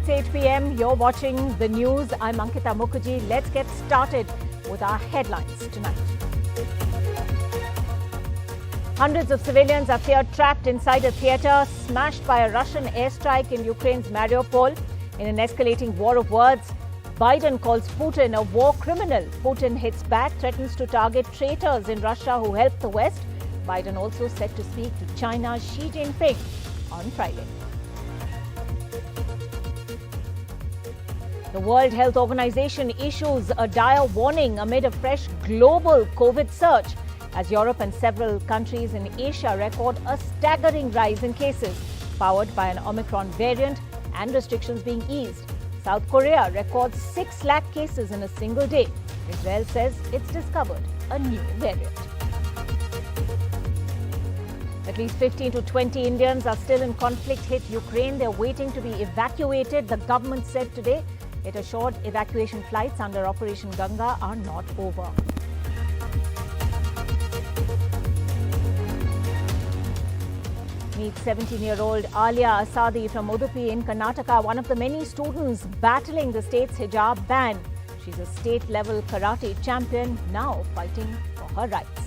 It's 8 p.m. You're watching the news. I'm Ankita Mukherjee. Let's get started with our headlines tonight. Hundreds of civilians are feared trapped inside a theatre smashed by a Russian airstrike in Ukraine's Mariupol. In an escalating war of words, Biden calls Putin a war criminal. Putin hits back, threatens to target traitors in Russia who helped the West. Biden also set to speak to China's Xi Jinping on Friday. The World Health Organization issues a dire warning amid a fresh global COVID surge as Europe and several countries in Asia record a staggering rise in cases powered by an Omicron variant and restrictions being eased. South Korea records 6 lakh cases in a single day. Israel says it's discovered a new variant. At least 15 to 20 Indians are still in conflict-hit Ukraine. They're waiting to be evacuated, the government said today. It assured evacuation flights under Operation Ganga are not over. Meet 17-year-old Aliya from Udupi in Karnataka, one of the many students battling the state's hijab ban. She's a state-level karate champion, now fighting for her rights.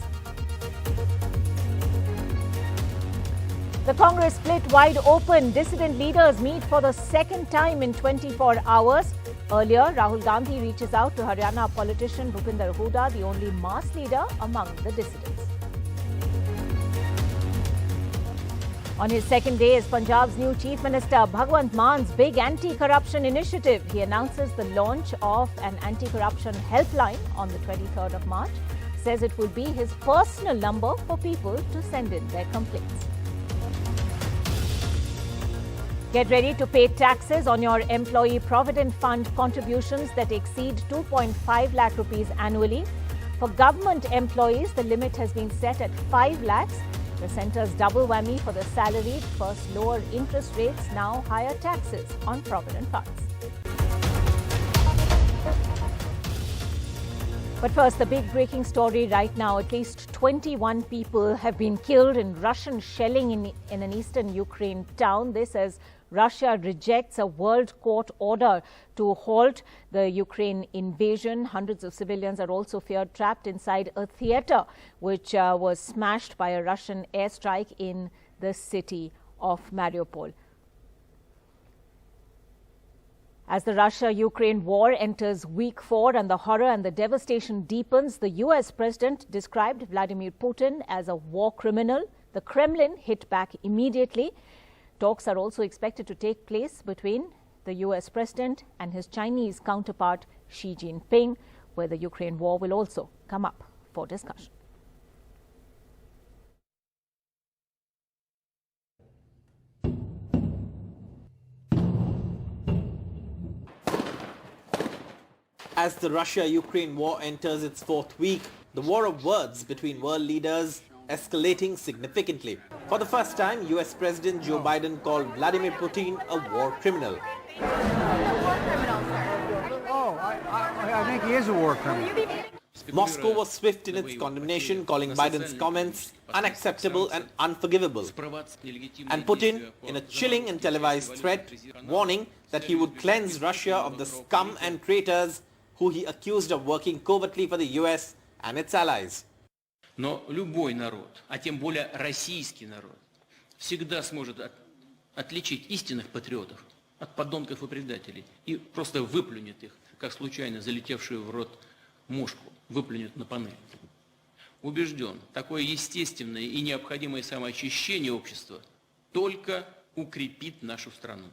The Congress split wide open. Dissident leaders meet for the second time in 24 hours. Earlier, Rahul Gandhi reaches out to Haryana politician Bhupinder Huda, the only mass leader among the dissidents. On his second day as Punjab's new Chief Minister, Bhagwant Man's big anti-corruption initiative. He announces the launch of an anti-corruption helpline on the 23rd of March. Says it will be his personal number for people to send in their complaints. Get ready to pay taxes on your employee provident fund contributions that exceed 2.5 lakh rupees annually. For government employees, the limit has been set at 5 lakhs. The centre's double whammy for the salaried: first lower interest rates, now higher taxes on provident funds. But first, the big breaking story right now. At least 21 people have been killed in Russian shelling in an eastern Ukraine town. This as Russia rejects a world court order to halt the Ukraine invasion. Hundreds of civilians are also feared trapped inside a theatre which was smashed by a Russian airstrike in the city of Mariupol. As the Russia-Ukraine war enters week 4 and the horror and the devastation deepens, the US president described Vladimir Putin as a war criminal. The Kremlin hit back immediately. Talks are also expected to take place between the US president and his Chinese counterpart Xi Jinping, where the Ukraine war will also come up for discussion. As the Russia-Ukraine war enters its 4th week, the war of words between world leaders escalating significantly. For the first time, US President Joe Biden called Vladimir Putin a war criminal. Oh, I think he is a war criminal. Moscow was swift in its condemnation, calling Biden's comments unacceptable and unforgivable. And Putin, in a chilling and televised threat, warning that he would cleanse Russia of the scum and traitors who he accused of working covertly for the US and its allies. Но любой народ, а тем более российский народ, всегда сможет отличить истинных патриотов от подонков и предателей и просто выплюнет их, как случайно залетевшую в рот мушку, выплюнет на панель. Убежден, такое естественное и необходимое самоочищение общества только укрепит нашу страну.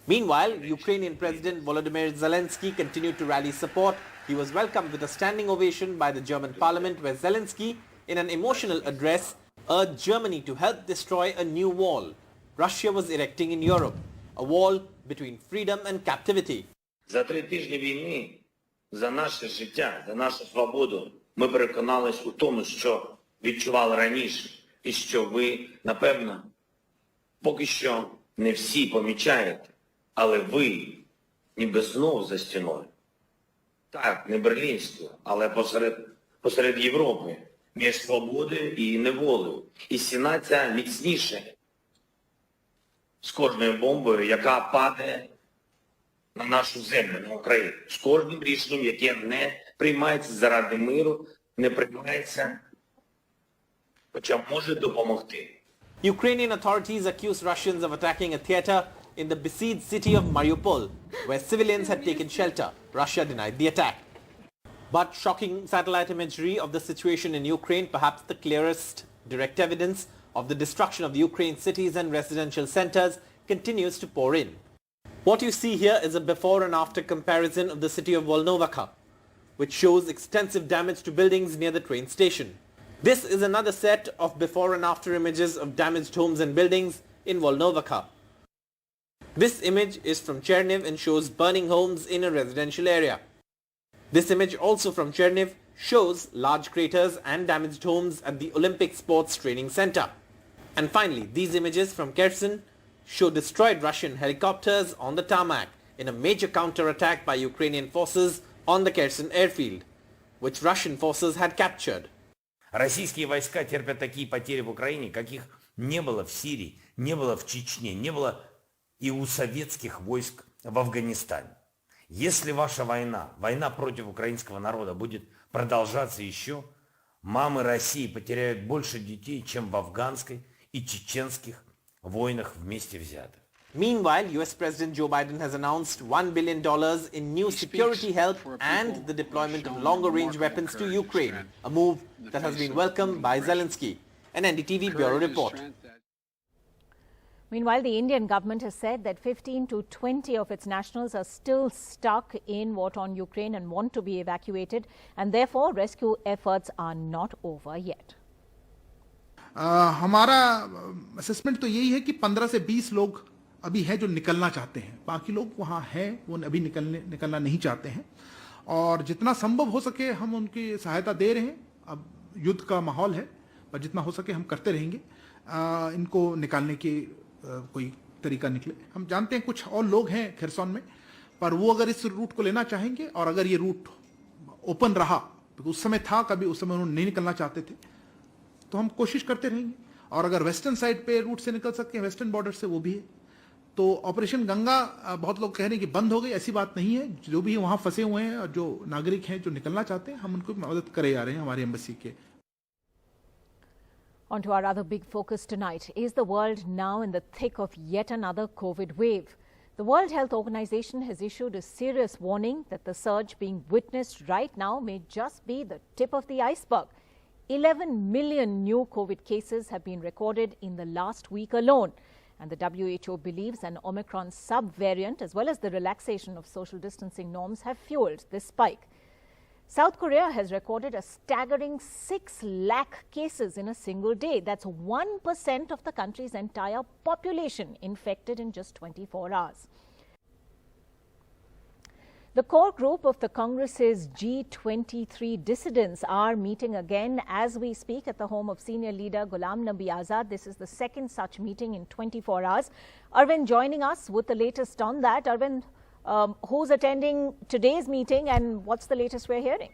Meanwhile, Ukrainian President Volodymyr Zelensky continued to rally support. He was welcomed with a standing ovation by the German parliament, where Zelensky, in an emotional address, urged Germany to help destroy a new wall Russia was erecting in Europe, a wall between freedom and captivity. За 3 тижні війни, за наше життя, за нашу свободу, ми переконались у тому, що відчували раніше, і що ви, напевно, поки що не всі помічаєте. Але ви, ніби знов за стіною. Так, не берлінською, але посеред Європи, між свободою і неволею. І стіна ця міцніше з кожною бомбою, яка падає на нашу землю, на Україну. З кожним рішенням, яке не приймається заради миру, не приймається, хоча може допомогти. Ukrainian authorities accuse Russians of attacking a theater in the besieged city of Mariupol, where civilians had taken shelter. Russia denied the attack. But shocking satellite imagery of the situation in Ukraine, perhaps the clearest direct evidence of the destruction of the Ukraine cities and residential centers, continues to pour in. What you see here is a before and after comparison of the city of Volnovakha, which shows extensive damage to buildings near the train station. This is another set of before and after images of damaged homes and buildings in Volnovakha. This image is from Cherniv and shows burning homes in a residential area. This image also from Cherniv shows large craters and damaged homes at the Olympic Sports Training Center. And finally, these images from Kherson show destroyed Russian helicopters on the tarmac in a major counterattack by Ukrainian forces on the Kherson airfield, which Russian forces had captured. Российские войска терпят такие потери в Украине, каких не было в Сирии, не было в Чечне, не было и у советских войск в Афганистане. Если ваша война, война против украинского народа будет продолжаться еще, мамы России потеряют больше детей, чем в афганской и чеченских войнах вместе взятых. Meanwhile, US President Joe Biden has announced $1 billion in new security help and the deployment of longer-range weapons to Ukraine, a move that has been welcomed by Zelensky. An NDTV Bureau report. Meanwhile, the Indian government has said that 15 to 20 of its nationals are still stuck in war-torn Ukraine and want to be evacuated, and therefore rescue efforts are not over yet. हमारा assessment तो यही है कि 15 से 20 लोग अभी हैं जो निकलना चाहते हैं, बाकी लोग वहाँ हैं वो अभी निकलना नहीं चाहते हैं, और जितना संभव हो सके हम उनकी सहायता दे रहे हैं. अब युद्ध का माहौल है, पर जितना हो सके हम करते रहेंगे इनको निकालने की कोई तरीका निकले. हम जानते हैं कुछ और लोग हैं खेरसौन में, पर वो अगर इस रूट को लेना चाहेंगे और अगर ये रूट ओपन रहा, तो उस समय था कभी उस समय उन्होंने नहीं निकलना चाहते थे, तो हम कोशिश करते रहेंगे. और अगर वेस्टर्न साइड पे रूट से निकल सकते हैं, वेस्टर्न बॉर्डर से, वो भी है. तो ऑपरेशन गंगा बहुत लोग कह रहे हैं कि बंद हो गई, ऐसी बात नहीं है. जो भी वहां फंसे हुए हैं और जो नागरिक हैं जो निकलना चाहते हैं, हम उनको मदद करे जा रहे हैं हमारे एम्बेसी के. On to our other big focus tonight. Is the world now in the thick of yet another COVID wave? The World Health Organization has issued a serious warning that the surge being witnessed right now may just be the tip of the iceberg. 11 million new COVID cases have been recorded in the last week alone. And the WHO believes an Omicron subvariant, as well as the relaxation of social distancing norms, have fueled this spike. South Korea has recorded a staggering 6 lakh cases in a single day. That's 1% of the country's entire population infected in just 24 hours. The core group of the Congress's G23 dissidents are meeting again as we speak at the home of senior leader Ghulam Nabi Azad. This is the second such meeting in 24 hours. Arvind joining us with the latest on that. Arvind, who's attending today's meeting and what's the latest we're hearing?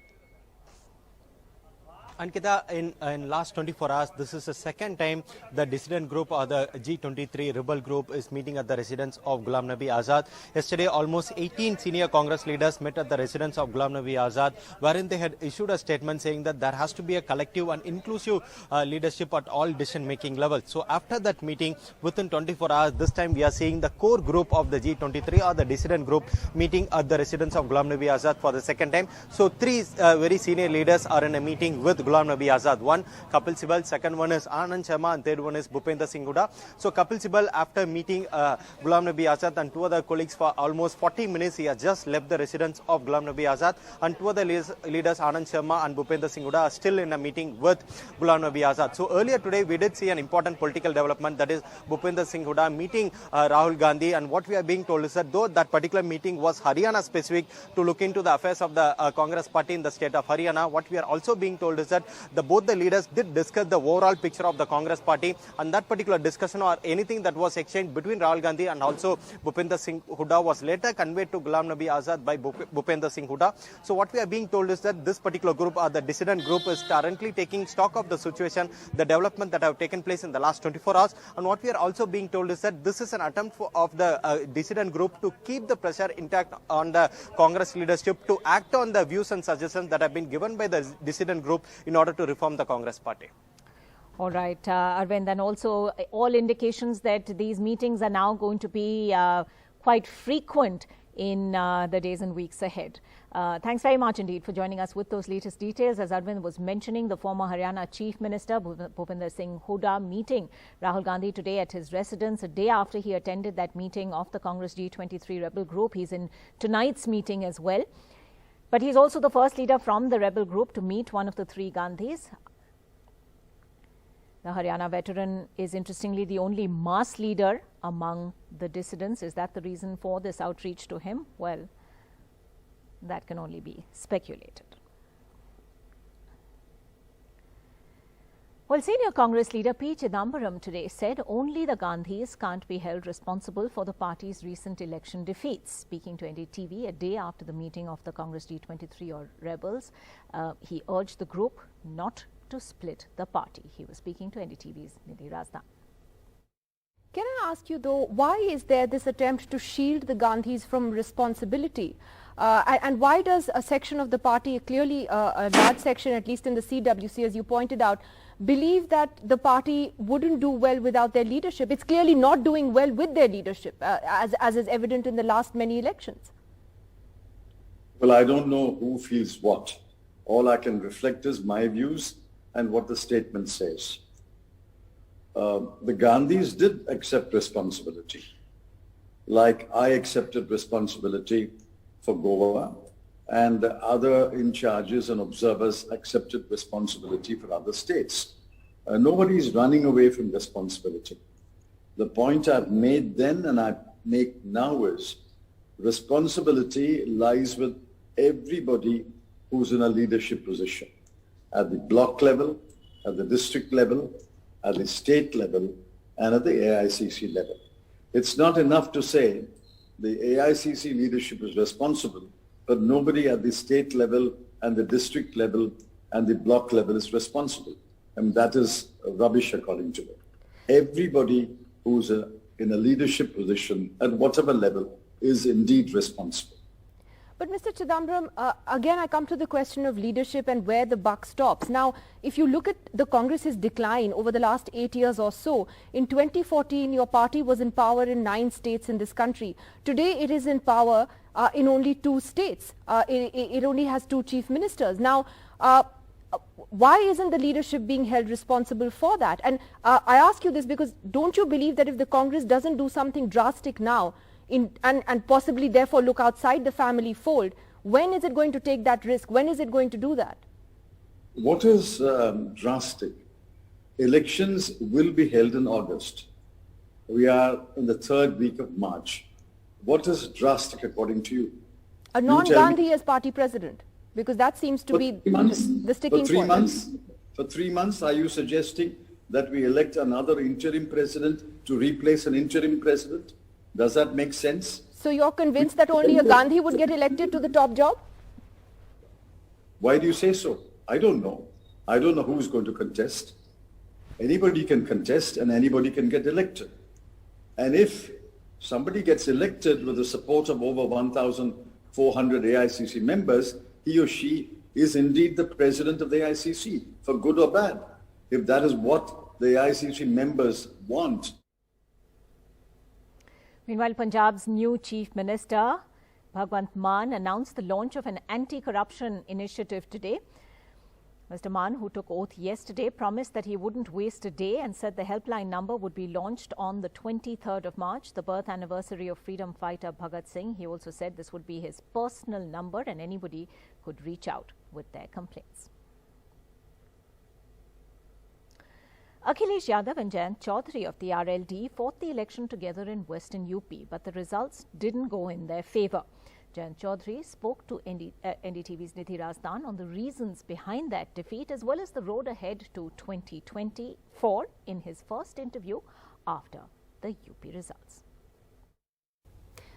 Ankita, in last 24 hours, this is the second time the dissident group or the G23 rebel group is meeting at the residence of Ghulam Nabi Azad. Yesterday, almost 18 senior Congress leaders met at the residence of Ghulam Nabi Azad, wherein they had issued a statement saying that there has to be a collective and inclusive leadership at all decision-making levels. So after that meeting, within 24 hours, this time we are seeing the core group of the G23 or the dissident group meeting at the residence of Ghulam Nabi Azad for the second time. So three very senior leaders are in a meeting with Ghulam Nabi Azad. One, Kapil Sibal, second one is Anand Sharma, and third one is Bhupendra Singh Hooda. So Kapil Sibal, after meeting Ghulam Nabi Azad and two other colleagues for almost 40 minutes, he has just left the residence of Ghulam Nabi Azad, and two other leaders, Anand Sharma and Bhupendra Singh Hooda, are still in a meeting with Ghulam Nabi Azad. So earlier today, we did see an important political development, that is Bhupendra Singh Hooda meeting Rahul Gandhi, and what we are being told is that though that particular meeting was Haryana specific to look into the affairs of the Congress party in the state of Haryana, what we are also being told is that both the leaders did discuss the overall picture of the Congress party, and that particular discussion or anything that was exchanged between Rahul Gandhi and also Bhupinder Singh Hooda was later conveyed to Ghulam Nabi Azad by Bhupinder Singh Hooda. So what we are being told is that this particular group, the dissident group, is currently taking stock of the situation, the development that have taken place in the last 24 hours. And what we are also being told is that this is an attempt of the dissident group to keep the pressure intact on the Congress leadership to act on the views and suggestions that have been given by the dissident group in order to reform the Congress party. All right, Arvind, and also all indications that these meetings are now going to be quite frequent in the days and weeks ahead. Thanks very much indeed for joining us with those latest details. As Arvind was mentioning, the former Haryana Chief Minister Bhupinder Singh Hooda meeting Rahul Gandhi today at his residence, a day after he attended that meeting of the Congress G23 rebel group. He's in tonight's meeting as well. But he's also the first leader from the rebel group to meet one of the three Gandhis. The Haryana veteran is interestingly the only mass leader among the dissidents. Is that the reason for this outreach to him? Well, that can only be speculated. Well, senior Congress leader P. Chidambaram today said only the Gandhis can't be held responsible for the party's recent election defeats. Speaking to NDTV a day after the meeting of the Congress G23 or rebels, he urged the group not to split the party. He was speaking to NDTV's Nidhi Razdan. Can I ask you though, why is there this attempt to shield the Gandhis from responsibility? And why does a section of the party, clearly a large section, at least in the CWC, as you pointed out, believe that the party wouldn't do well without their leadership? It's clearly not doing well with their leadership, as is evident in the last many elections. Well, I don't know who feels what. All I can reflect is my views and what the statement says. The Gandhis did accept responsibility, like I accepted responsibility for Goa, and other in charges and observers accepted responsibility for other states. Nobody is running away from responsibility. The point I've made then and I make now is responsibility lies with everybody who's in a leadership position, at the block level, at the district level, at the state level, and at the AICC level. It's not enough to say the AICC leadership is responsible, but nobody at the state level and the district level and the block level is responsible. And that is rubbish according to me. Everybody who's in a leadership position at whatever level is indeed responsible. But Mr. Chidambaram, again I come to the question of leadership and where the buck stops. Now, if you look at the Congress's decline over the last 8 years or so, in 2014 your party was in power in 9 states in this country. Today it is in power in only 2 states. It only has 2 chief ministers. Now, why isn't the leadership being held responsible for that? And I ask you this because don't you believe that if the Congress doesn't do something drastic now, and possibly therefore look outside the family fold, when is it going to take that risk? When is it going to do that? What is drastic? Elections will be held in August. We are in the 3rd week of March. What is drastic according to you? A non-Gandhi as party president, because that seems to be the sticking point. For 3 months, are you suggesting that we elect another interim president to replace an interim president? Does that make sense? So you're convinced that only a Gandhi would get elected to the top job? Why do you say so? I don't know. I don't know who's going to contest. Anybody can contest and anybody can get elected. And if somebody gets elected with the support of over 1,400 AICC members, he or she is indeed the president of the AICC, for good or bad. If that is what the AICC members want. Meanwhile, Punjab's new Chief Minister, Bhagwant Mann, announced the launch of an anti-corruption initiative today. Mr. Mann, who took oath yesterday, promised that he wouldn't waste a day and said the helpline number would be launched on the 23rd of March, the birth anniversary of freedom fighter Bhagat Singh. He also said this would be his personal number and anybody could reach out with their complaints. Akhilesh Yadav and Jayant Chaudhary of the RLD fought the election together in Western UP, but the results didn't go in their favour. Jayant Chaudhary spoke to NDTV's Nidhi Razdan on the reasons behind that defeat as well as the road ahead to 2024 in his first interview after the UP results.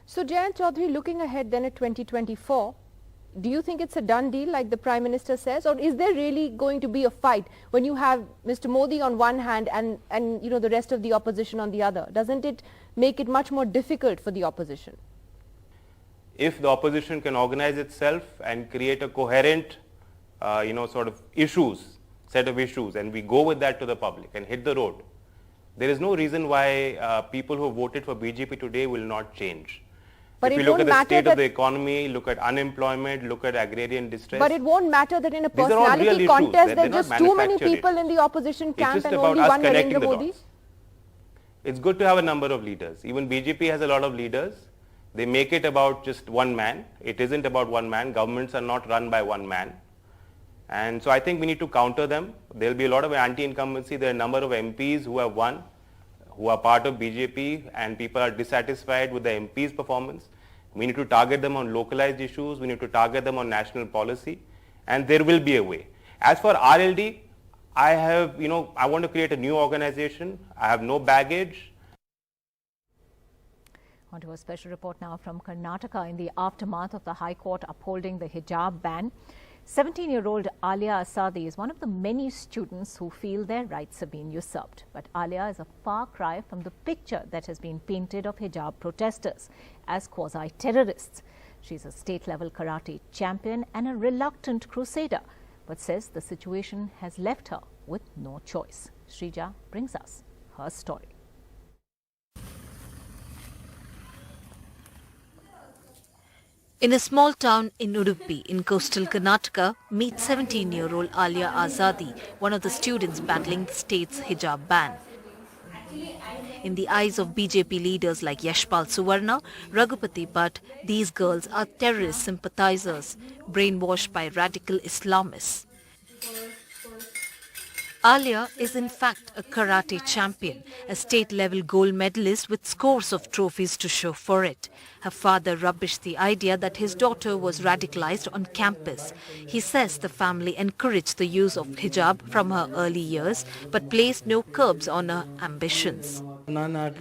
So Jayant Chaudhary, looking ahead then at 2024, do you think it's a done deal like the Prime Minister says, or is there really going to be a fight when you have Mr. Modi on one hand and you know the rest of the opposition on the other? Doesn't it make it much more difficult for the opposition? If the opposition can organize itself and create a coherent, sort of set of issues, and we go with that to the public and hit the road, there is no reason why people who voted for BJP today will not change. But if you look at the state of the economy, look at unemployment, look at agrarian distress. But it won't matter that in a personality contest there are just too many people in the opposition camp and only one Narendra Modi? It's good to have a number of leaders. Even BJP has a lot of leaders. They make it about just one man. It isn't about one man. Governments are not run by one man. And so I think we need to counter them. There will be a lot of anti-incumbency. There are a number of MPs who have won, who are part of BJP, and people are dissatisfied with the MP's performance. We need to target them on localized issues. We need to target them on national policy. And there will be a way. As for RLD, I want to create a new organization. I have no baggage. On to a special report now from Karnataka in the aftermath of the High Court upholding the hijab ban. 17-year-old Aliya Asadi is one of the many students who feel their rights have been usurped. But Aliya is a far cry from the picture that has been painted of hijab protesters as quasi-terrorists. She's a state-level karate champion and a reluctant crusader, but says the situation has left her with no choice. Shrija brings us her story. In a small town in Udupi, in coastal Karnataka, meet 17-year-old Aliya Asadi, one of the students battling the state's hijab ban. In the eyes of BJP leaders like Yashpal Suvarna, Raghupati Bhatt, these girls are terrorist sympathizers, brainwashed by radical Islamists. Aliya is in fact a karate champion, a state-level gold medalist with scores of trophies to show for it. Her father rubbished the idea that his daughter was radicalized on campus. He says the family encouraged the use of hijab from her early years, but placed no curbs on her ambitions. International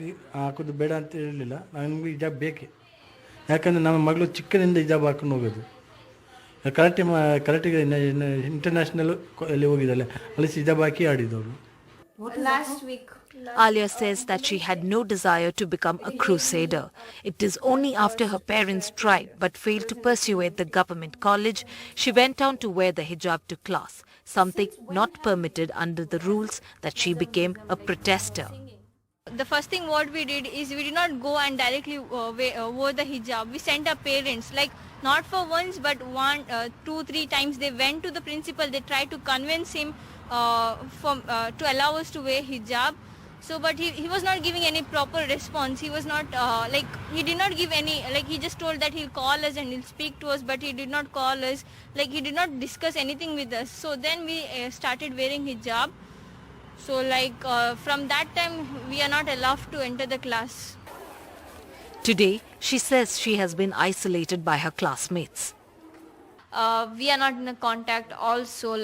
Last week. Aliya says that she had no desire to become a crusader. It is only after her parents tried but failed to persuade the government college, she went on to wear the hijab to class, something not permitted under the rules, that she became a protester. The first thing what we did is we did not go and directly wore the hijab. We sent our parents, like not for once but 1, 2, 3 times they went to the principal. They tried to convince him to allow us to wear hijab. So but he was not giving any proper response. He was not he did not give any, he just told that he'll call us and he'll speak to us, but he did not call us, he did not discuss anything with us. So then we started wearing hijab. So from that time we are not allowed to enter the class. Today she says she has been isolated by her classmates. We are not in a contact also,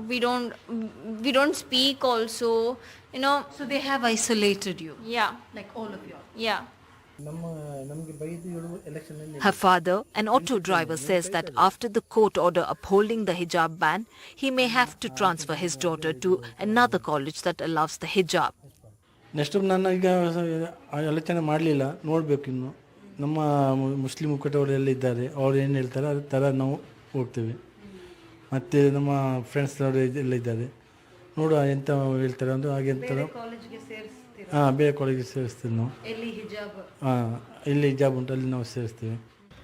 we don't speak also, So they have isolated you? Yeah. Like all of you? Yeah. Her father, an auto driver, says that after the court order upholding the hijab ban, he may have to transfer his daughter to another college that allows the hijab. Next time ನನಗೆ ಆಲೋಚನೆ ಮಾಡಲಿಲ್ಲ ನೋಡಬೇಕು ಇನ್ನು ನಮ್ಮ Muslim ಮುಖಂಡರು ಇದ್ದಾರೆ ಅವರು ಏನು ಹೇಳ್ತಾರೆ ಅದರ ತರ ನಾವು ಹೋಗ್ತೇವೆ ಮತ್ತೆ ನಮ್ಮ ಫ್ರೆಂಡ್ಸ್ ಎಲ್ಲ ಇದ್ದಾರೆ ನೋಡುವ ಎಂತ ಹೇಳ್ತಾರೆ ಅಂದ್ರೆ ಹಾಗೆ ಅಂತ ಕಾಲೇಜಿಗೆ ಸೇರಿಸ್ತೀರಾ ಬೇರೆ ಕಾಲೇಜಿಗೆ ಸೇರಿಸ್ತೀವಿ ನಾವು ಎಲ್ಲಿ ಹಿಜಾಬ್ ಉಂಟು ಅಲ್ಲಿ ನಾವು ಸೇರಿಸ್ತೀವಿ.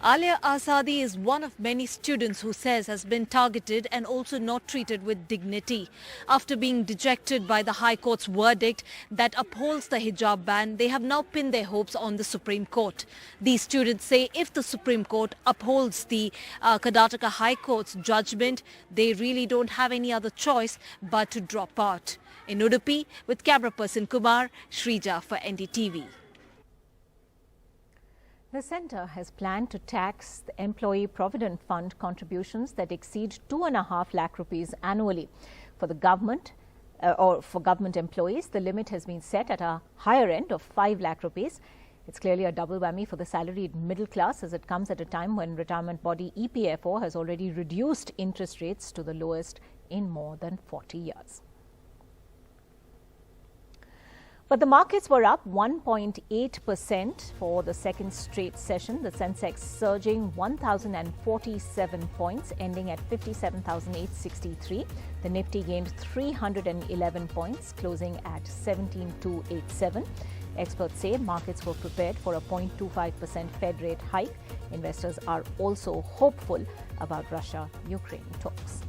Aliya Asadi is one of many students who says has been targeted and also not treated with dignity. After being dejected by the High Court's verdict that upholds the hijab ban, they have now pinned their hopes on the Supreme Court. These students say if the Supreme Court upholds the Karnataka High Court's judgment, they really don't have any other choice but to drop out. In Udupi, with camera person Kumar, Shrija for NDTV. The centre has planned to tax the Employee Provident Fund contributions that exceed 2.5 lakh rupees annually. For the government or for government employees, the limit has been set at a higher end of 5 lakh rupees. It's clearly a double whammy for the salaried middle class, as it comes at a time when retirement body EPFO has already reduced interest rates to the lowest in more than 40 years. But the markets were up 1.8% for the second straight session. The Sensex surging 1,047 points, ending at 57,863. The Nifty gained 311 points, closing at 17,287. Experts say markets were prepared for a 0.25% Fed rate hike. Investors are also hopeful about Russia-Ukraine talks.